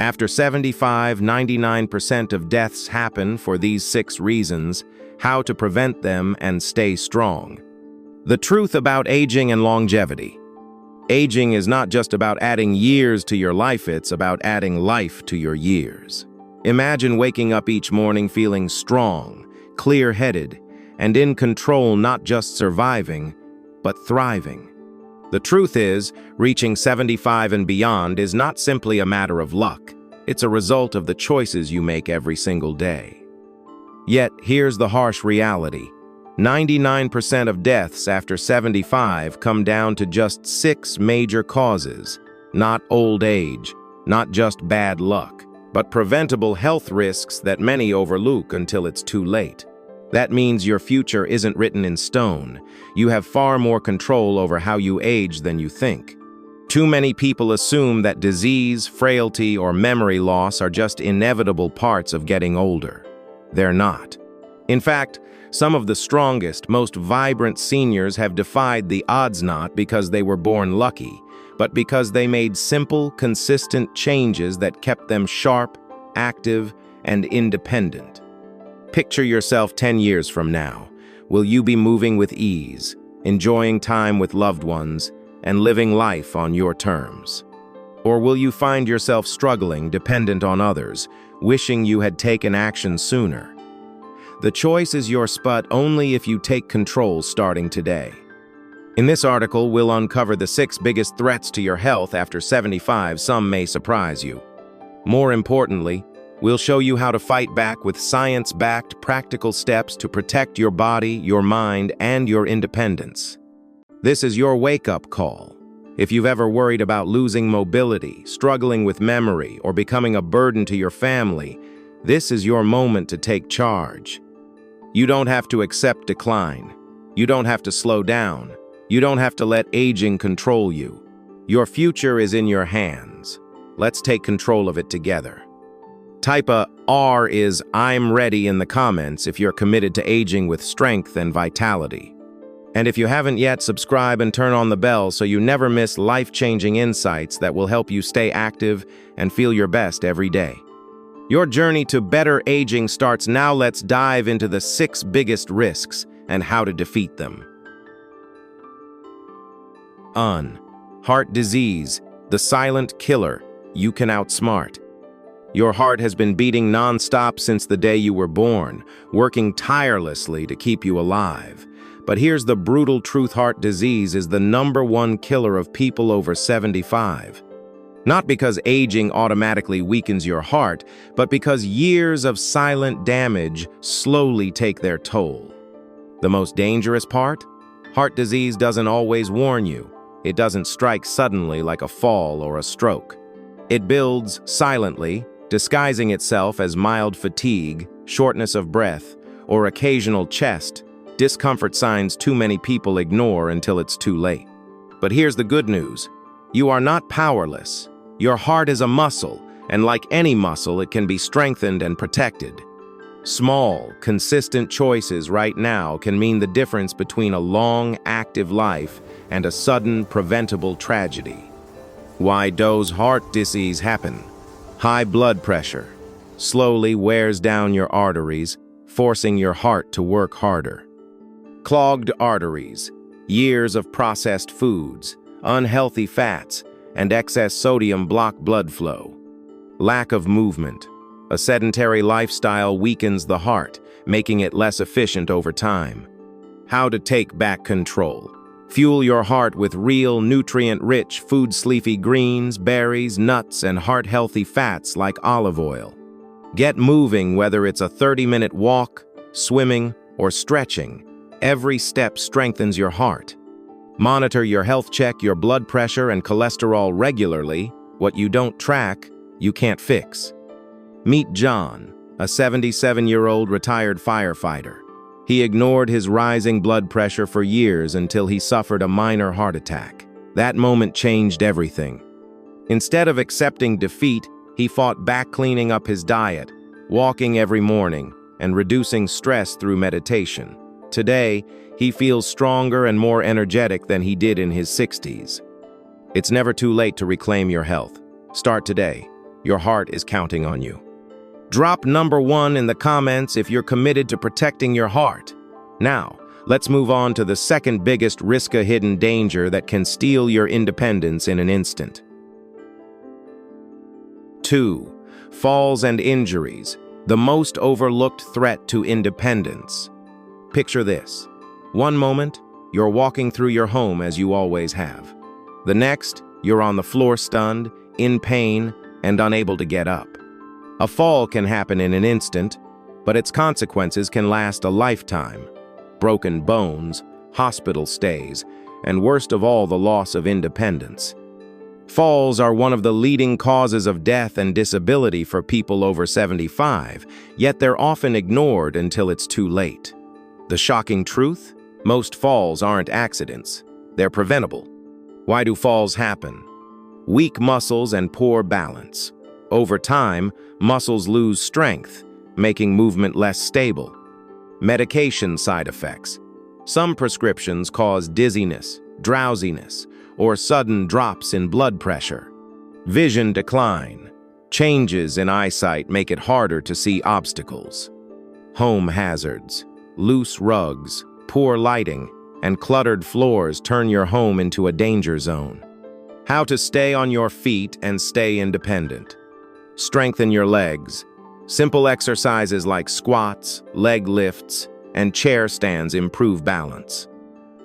After 75, 99% of deaths happen for these 6 reasons: how to prevent them and stay strong. The truth about aging and longevity. Aging is not just about adding years to your life, it's about adding life to your years. Imagine waking up each morning feeling strong, clear-headed, and in control, not just surviving, but thriving. The truth is, reaching 75 and beyond is not simply a matter of luck. It's a result of the choices you make every single day. Yet, here's the harsh reality. 99% of deaths after 75 come down to just 6 major causes. Not old age, not just bad luck, but preventable health risks that many overlook until it's too late. That means your future isn't written in stone. You have far more control over how you age than you think. Too many people assume that disease, frailty, or memory loss are just inevitable parts of getting older. They're not. In fact, some of the strongest, most vibrant seniors have defied the odds not because they were born lucky, but because they made simple, consistent changes that kept them sharp, active, and independent. Picture yourself 10 years from now. Will you be moving with ease, enjoying time with loved ones, and living life on your terms? Or will you find yourself struggling, dependent on others, wishing you had taken action sooner? The choice is yours, but only if you take control starting today. In this article, we'll uncover the 6 biggest threats to your health after 75. Some may surprise you. More importantly, we'll show you how to fight back with science-backed, practical steps to protect your body, your mind, and your independence. This is your wake-up call. If you've ever worried about losing mobility, struggling with memory, or becoming a burden to your family, this is your moment to take charge. You don't have to accept decline. You don't have to slow down. You don't have to let aging control you. Your future is in your hands. Let's take control of it together. Type a R is I'm ready in the comments if you're committed to aging with strength and vitality. And if you haven't yet, subscribe and turn on the bell so you never miss life-changing insights that will help you stay active and feel your best every day. Your journey to better aging starts now. Let's dive into the 6 biggest risks and how to defeat them. Heart disease, the silent killer you can outsmart. Your heart has been beating non-stop since the day you were born, working tirelessly to keep you alive. But here's the brutal truth: heart disease is the #1 killer of people over 75. Not because aging automatically weakens your heart, but because years of silent damage slowly take their toll. The most dangerous part? Heart disease doesn't always warn you. It doesn't strike suddenly like a fall or a stroke. It builds silently, disguising itself as mild fatigue, shortness of breath, or occasional chest discomfort, signs too many people ignore until it's too late. But here's the good news. You are not powerless. Your heart is a muscle, and like any muscle, it can be strengthened and protected. Small, consistent choices right now can mean the difference between a long, active life and a sudden, preventable tragedy. Why does heart disease happen? High blood pressure slowly wears down your arteries, forcing your heart to work harder. Clogged arteries, years of processed foods, unhealthy fats, and excess sodium block blood flow. Lack of movement. A sedentary lifestyle weakens the heart, making it less efficient over time. How to take back control. Fuel your heart with real, nutrient-rich foods, leafy greens, berries, nuts, and heart-healthy fats like olive oil. Get moving, whether it's a 30-minute walk, swimming, or stretching. Every step strengthens your heart. Monitor your health, check your blood pressure and cholesterol regularly. What you don't track, you can't fix. Meet John, a 77-year-old retired firefighter. He ignored his rising blood pressure for years until he suffered a minor heart attack. That moment changed everything. Instead of accepting defeat, he fought back, cleaning up his diet, walking every morning, and reducing stress through meditation. Today, he feels stronger and more energetic than he did in his 60s. It's never too late to reclaim your health. Start today. Your heart is counting on you. Drop number 1 in the comments if you're committed to protecting your heart. Now, let's move on to the second biggest risk, a hidden danger that can steal your independence in an instant. 2. Falls and injuries, the most overlooked threat to independence. Picture this. One moment, you're walking through your home as you always have. The next, you're on the floor stunned, in pain, and unable to get up. A fall can happen in an instant, but its consequences can last a lifetime. Broken bones, hospital stays, and worst of all, the loss of independence. Falls are one of the leading causes of death and disability for people over 75, yet they're often ignored until it's too late. The shocking truth? Most falls aren't accidents. They're preventable. Why do falls happen? Weak muscles and poor balance. Over time, muscles lose strength, making movement less stable. Medication side effects. Some prescriptions cause dizziness, drowsiness, or sudden drops in blood pressure. Vision decline. Changes in eyesight make it harder to see obstacles. Home hazards. Loose rugs, poor lighting, and cluttered floors turn your home into a danger zone. How to stay on your feet and stay independent. Strengthen your legs. Simple exercises like squats, leg lifts, and chair stands improve balance.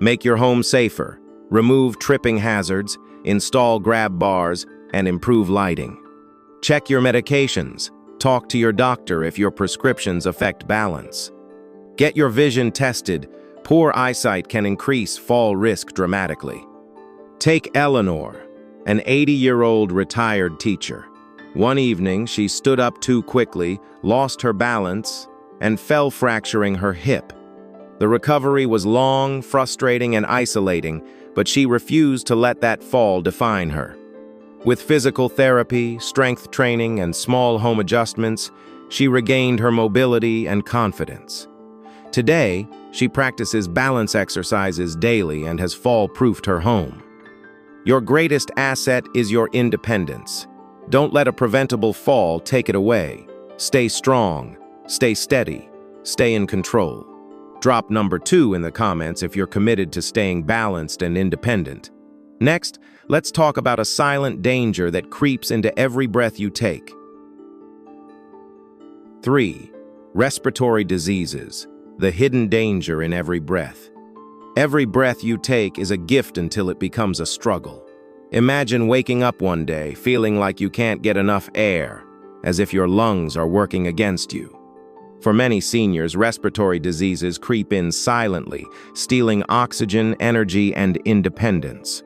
Make your home safer. Remove tripping hazards, install grab bars, and improve lighting. Check your medications. Talk to your doctor if your prescriptions affect balance. Get your vision tested. Poor eyesight can increase fall risk dramatically. Take Eleanor, an 80-year-old retired teacher. One evening, she stood up too quickly, lost her balance, and fell, fracturing her hip. The recovery was long, frustrating, and isolating, but she refused to let that fall define her. With physical therapy, strength training, and small home adjustments, she regained her mobility and confidence. Today, she practices balance exercises daily and has fall-proofed her home. Your greatest asset is your independence. Don't let a preventable fall take it away. Stay strong, stay steady, stay in control. Drop number 2 in the comments if you're committed to staying balanced and independent. Next, let's talk about a silent danger that creeps into every breath you take. 3. Respiratory diseases, the hidden danger in every breath. Every breath you take is a gift until it becomes a struggle. Imagine waking up one day feeling like you can't get enough air, as if your lungs are working against you. For many seniors, respiratory diseases creep in silently, stealing oxygen, energy, and independence.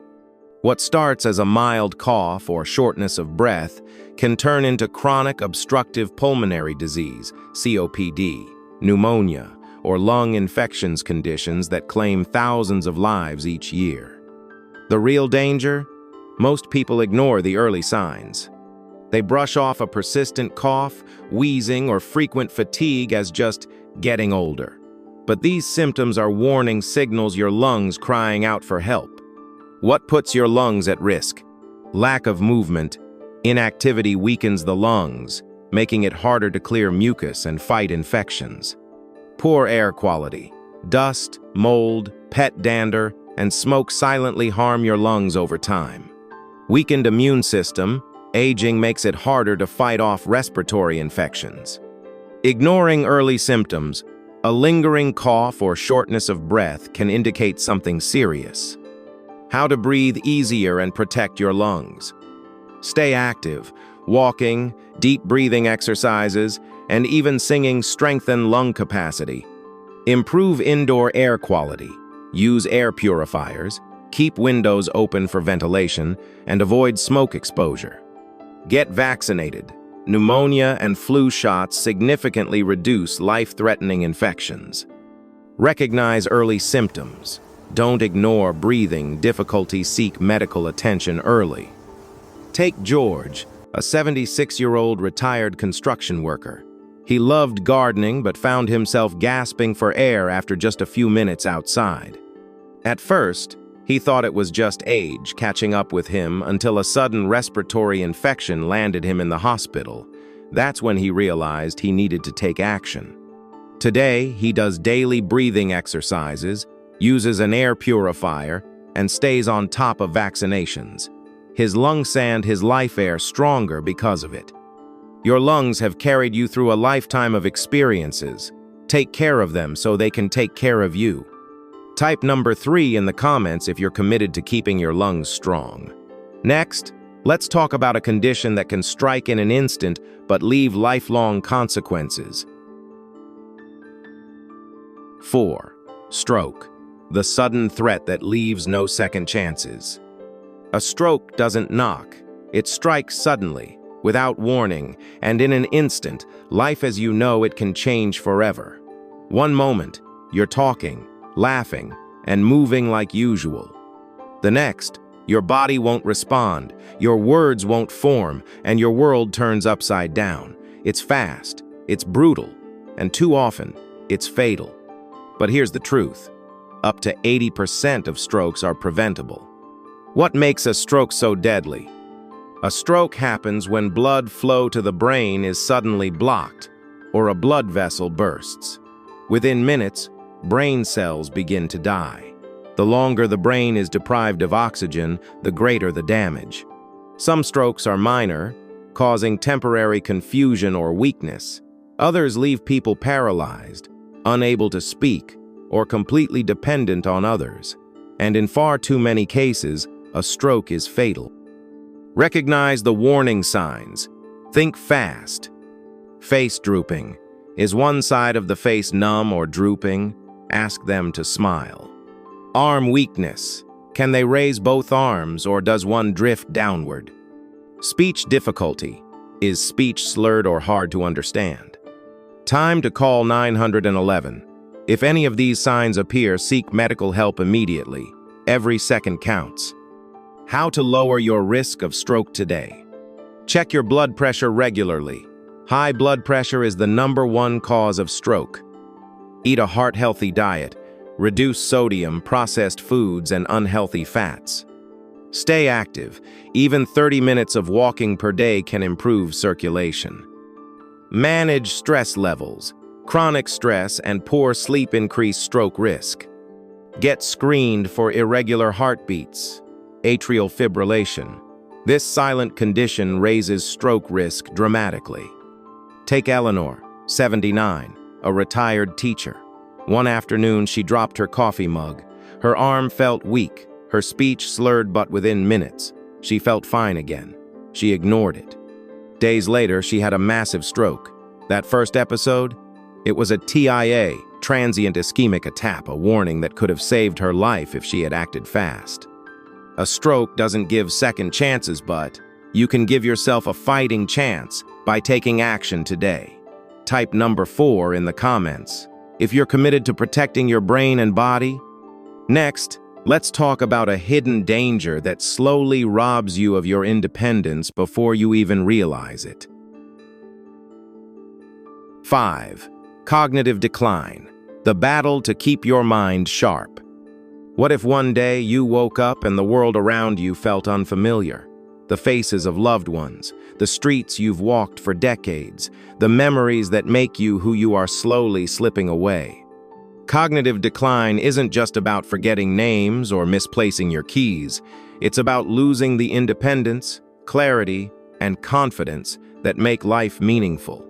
What starts as a mild cough or shortness of breath can turn into chronic obstructive pulmonary disease, COPD, pneumonia, or lung infections, conditions that claim thousands of lives each year. The real danger? Most people ignore the early signs. They brush off a persistent cough, wheezing, or frequent fatigue as just getting older. But these symptoms are warning signals, your lungs crying out for help. What puts your lungs at risk? Lack of movement. Inactivity weakens the lungs, making it harder to clear mucus and fight infections. Poor air quality. Dust, mold, pet dander, and smoke silently harm your lungs over time. Weakened immune system. Aging makes it harder to fight off respiratory infections. Ignoring early symptoms. A lingering cough or shortness of breath can indicate something serious. How to breathe easier and protect your lungs. Stay active. Walking, deep breathing exercises, and even singing strengthen lung capacity. Improve indoor air quality. Use air purifiers. Keep windows open for ventilation, and avoid smoke exposure. Get vaccinated. Pneumonia and flu shots significantly reduce life-threatening infections. Recognize early symptoms. Don't ignore breathing difficulty. Seek medical attention early. Take George, a 76-year-old retired construction worker. He loved gardening but found himself gasping for air after just a few minutes outside. At first, He thought it was just age catching up with him until a sudden respiratory infection landed him in the hospital. That's when he realized he needed to take action. Today, he does daily breathing exercises, uses an air purifier, and stays on top of vaccinations. His lungs and his life air stronger because of it. Your lungs have carried you through a lifetime of experiences. Take care of them so they can take care of you. Type number 3 in the comments if you're committed to keeping your lungs strong. Next, let's talk about a condition that can strike in an instant but leave lifelong consequences. 4. Stroke, the sudden threat that leaves no second chances. A stroke doesn't knock. It strikes suddenly, without warning, and in an instant, life as you know it can change forever. One moment, you're talking, laughing, and moving like usual. The next, your body won't respond, your words won't form, and your world turns upside down. It's fast, it's brutal, and too often, it's fatal. But here's the truth. Up to 80% of strokes are preventable. What makes a stroke so deadly? A stroke happens when blood flow to the brain is suddenly blocked, or a blood vessel bursts. Within minutes, brain cells begin to die. The longer the brain is deprived of oxygen, the greater the damage. Some strokes are minor, causing temporary confusion or weakness. Others leave people paralyzed, unable to speak, or completely dependent on others. And in far too many cases, a stroke is fatal. Recognize the warning signs. Think fast. Face drooping. Is one side of the face numb or drooping? Ask them to smile. Arm weakness. Can they raise both arms or does one drift downward? Speech difficulty. Is speech slurred or hard to understand? Time to call 911. If any of these signs appear, seek medical help immediately. Every second counts. How to lower your risk of stroke today. Check your blood pressure regularly. High blood pressure is the #1 cause of stroke. Eat a heart-healthy diet. Reduce sodium, processed foods, and unhealthy fats. Stay active. Even 30 minutes of walking per day can improve circulation. Manage stress levels. Chronic stress and poor sleep increase stroke risk. Get screened for irregular heartbeats. Atrial fibrillation. This silent condition raises stroke risk dramatically. Take Eleanor, 79, a retired teacher. One afternoon, she dropped her coffee mug. Her arm felt weak, her speech slurred, but within minutes, she felt fine again. She ignored it. Days later, she had a massive stroke. That first episode? It was a TIA, transient ischemic attack, a warning that could have saved her life if she had acted fast. A stroke doesn't give second chances, but you can give yourself a fighting chance by taking action today. Type number 4 in the comments if you're committed to protecting your brain and body. Next, let's talk about a hidden danger that slowly robs you of your independence before you even realize it. 5. Cognitive decline, the battle to keep your mind sharp. What if one day you woke up and the world around you felt unfamiliar? The faces of loved ones, the streets you've walked for decades, the memories that make you who you are slowly slipping away. Cognitive decline isn't just about forgetting names or misplacing your keys. It's about losing the independence, clarity, and confidence that make life meaningful.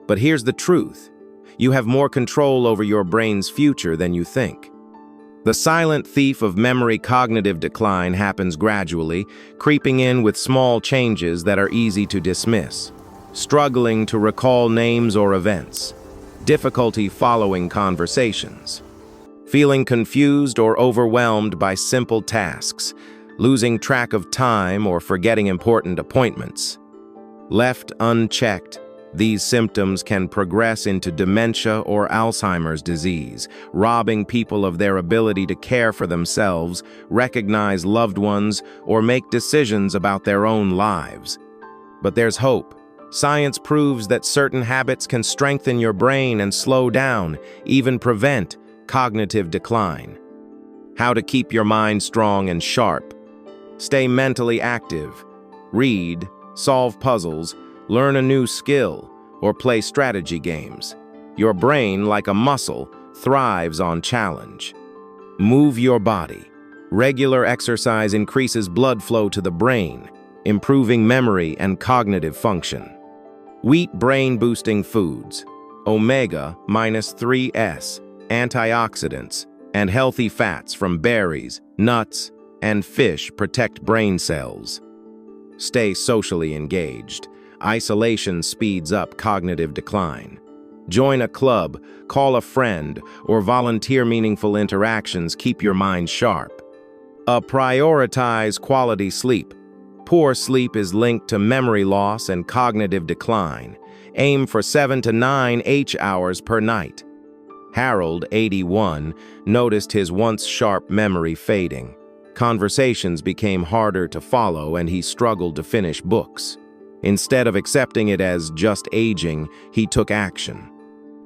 But here's the truth. You have more control over your brain's future than you think. The silent thief of memory, cognitive decline, happens gradually, creeping in with small changes that are easy to dismiss. Struggling to recall names or events. Difficulty following conversations. Feeling confused or overwhelmed by simple tasks. Losing track of time or forgetting important appointments. Left unchecked, these symptoms can progress into dementia or Alzheimer's disease, robbing people of their ability to care for themselves, recognize loved ones, or make decisions about their own lives. But there's hope. Science proves that certain habits can strengthen your brain and slow down, even prevent, cognitive decline. How to keep your mind strong and sharp. Stay mentally active. Read, solve puzzles, learn a new skill, or play strategy games. Your brain, like a muscle, thrives on challenge. Move your body. Regular exercise increases blood flow to the brain, improving memory and cognitive function. Wheat brain-boosting foods, omega-3s, antioxidants, and healthy fats from berries, nuts, and fish protect brain cells. Stay socially engaged. Isolation speeds up cognitive decline. Join a club, call a friend, or volunteer. Meaningful interactions keep your mind sharp. Prioritize quality sleep. Poor sleep is linked to memory loss and cognitive decline. Aim for 7 to 9 hours per night. Harold, 81, noticed his once sharp memory fading. Conversations became harder to follow and he struggled to finish books. Instead of accepting it as just aging, he took action.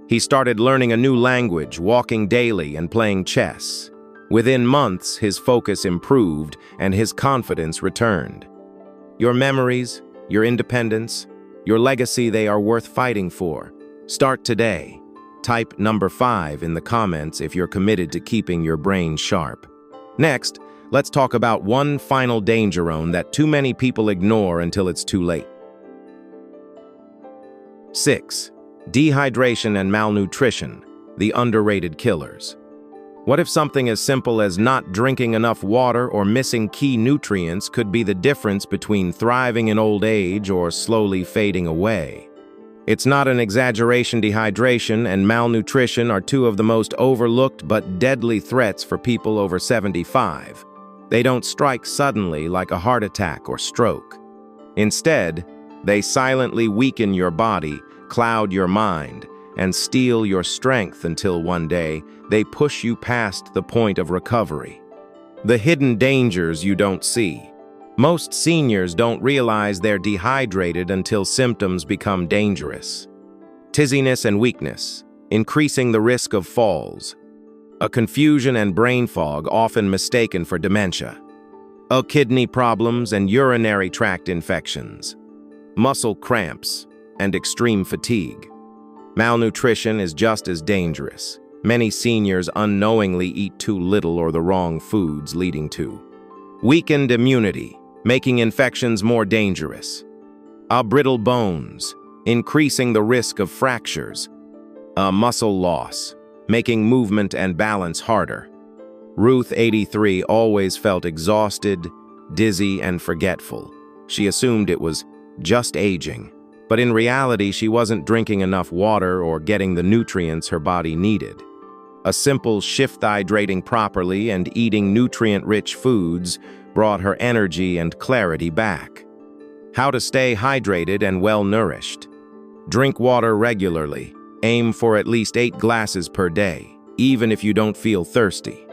He started learning a new language, walking daily, and playing chess. Within months, his focus improved and his confidence returned. Your memories, your independence, your legacy, they are worth fighting for. Start today. Type number 5 in the comments if you're committed to keeping your brain sharp. Next, let's talk about one final danger zone that too many people ignore until it's too late. 6. Dehydration and malnutrition, the underrated killers. What if something as simple as not drinking enough water or missing key nutrients could be the difference between thriving in old age or slowly fading away? It's not an exaggeration. Dehydration and malnutrition are two of the most overlooked but deadly threats for people over 75. They don't strike suddenly like a heart attack or stroke. Instead, they silently weaken your body, cloud your mind, and steal your strength until one day they push you past the point of recovery. The hidden dangers you don't see. Most seniors don't realize they're dehydrated until symptoms become dangerous. Dizziness and weakness, increasing the risk of falls. A confusion and brain fog, often mistaken for dementia. Kidney problems and urinary tract infections. Muscle cramps and extreme fatigue. Malnutrition is just as dangerous. Many seniors unknowingly eat too little or the wrong foods, leading to weakened immunity, making infections more dangerous. Brittle bones, increasing the risk of fractures. Muscle loss, making movement and balance harder. Ruth, 83, always felt exhausted, dizzy, and forgetful. She assumed it was just aging, but in reality, she wasn't drinking enough water or getting the nutrients her body needed. A simple shift hydrating properly and eating nutrient-rich foods brought her energy and clarity back. How to stay hydrated and well-nourished. Drink water regularly. Aim for at least 8 glasses per day, even if you don't feel thirsty.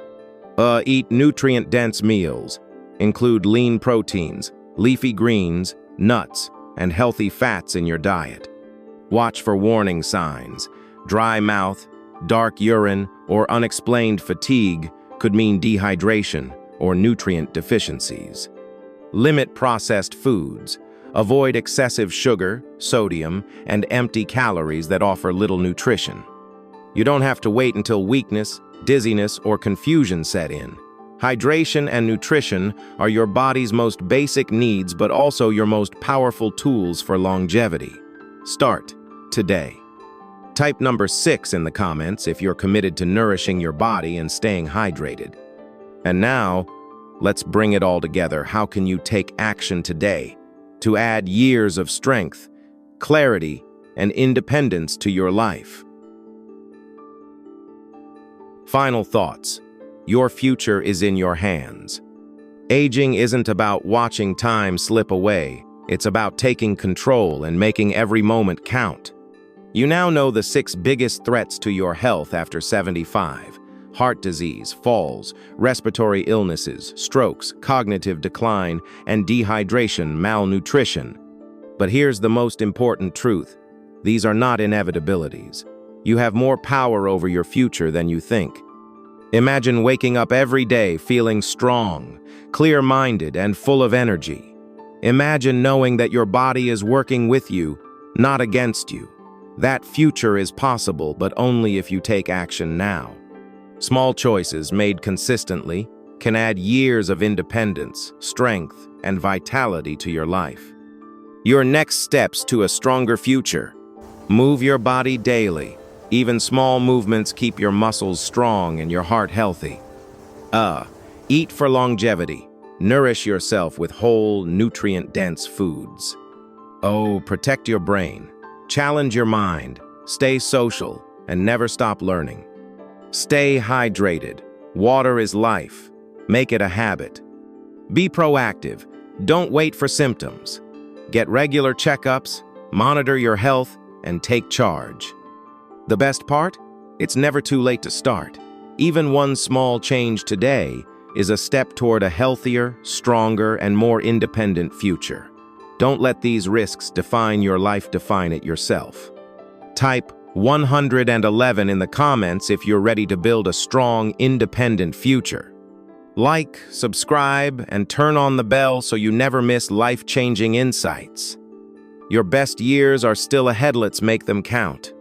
Eat nutrient-dense meals. Include lean proteins, leafy greens, nuts, and healthy fats in your diet. Watch for warning signs. Dry mouth, dark urine, or unexplained fatigue could mean dehydration or nutrient deficiencies. Limit processed foods. Avoid excessive sugar, sodium, and empty calories that offer little nutrition. You don't have to wait until weakness, dizziness, or confusion set in. Hydration and nutrition are your body's most basic needs, but also your most powerful tools for longevity. Start today. Type number 6 in the comments if you're committed to nourishing your body and staying hydrated. And now, let's bring it all together. How can you take action today to add years of strength, clarity, and independence to your life? Final thoughts. Your future is in your hands. Aging isn't about watching time slip away. It's about taking control and making every moment count. You now know the 6 biggest threats to your health after 75. Heart disease, falls, respiratory illnesses, strokes, cognitive decline, and dehydration, malnutrition. But here's the most important truth. These are not inevitabilities. You have more power over your future than you think. Imagine waking up every day feeling strong, clear-minded, and full of energy. Imagine knowing that your body is working with you, not against you. That future is possible, but only if you take action now. Small choices made consistently can add years of independence, strength, and vitality to your life. Your next steps to a stronger future. Move your body daily. Even small movements keep your muscles strong and your heart healthy. Eat for longevity. Nourish yourself with whole, nutrient-dense foods. Protect your brain. Challenge your mind. Stay social and never stop learning. Stay hydrated. Water is life. Make it a habit. Be proactive. Don't wait for symptoms. Get regular checkups, monitor your health, and take charge. The best part? It's never too late to start. Even one small change today is a step toward a healthier, stronger, and more independent future. Don't let these risks define your life, define it yourself. Type 111 in the comments if you're ready to build a strong, independent future. Like, subscribe, and turn on the bell so you never miss life-changing insights. Your best years are still ahead, let's make them count.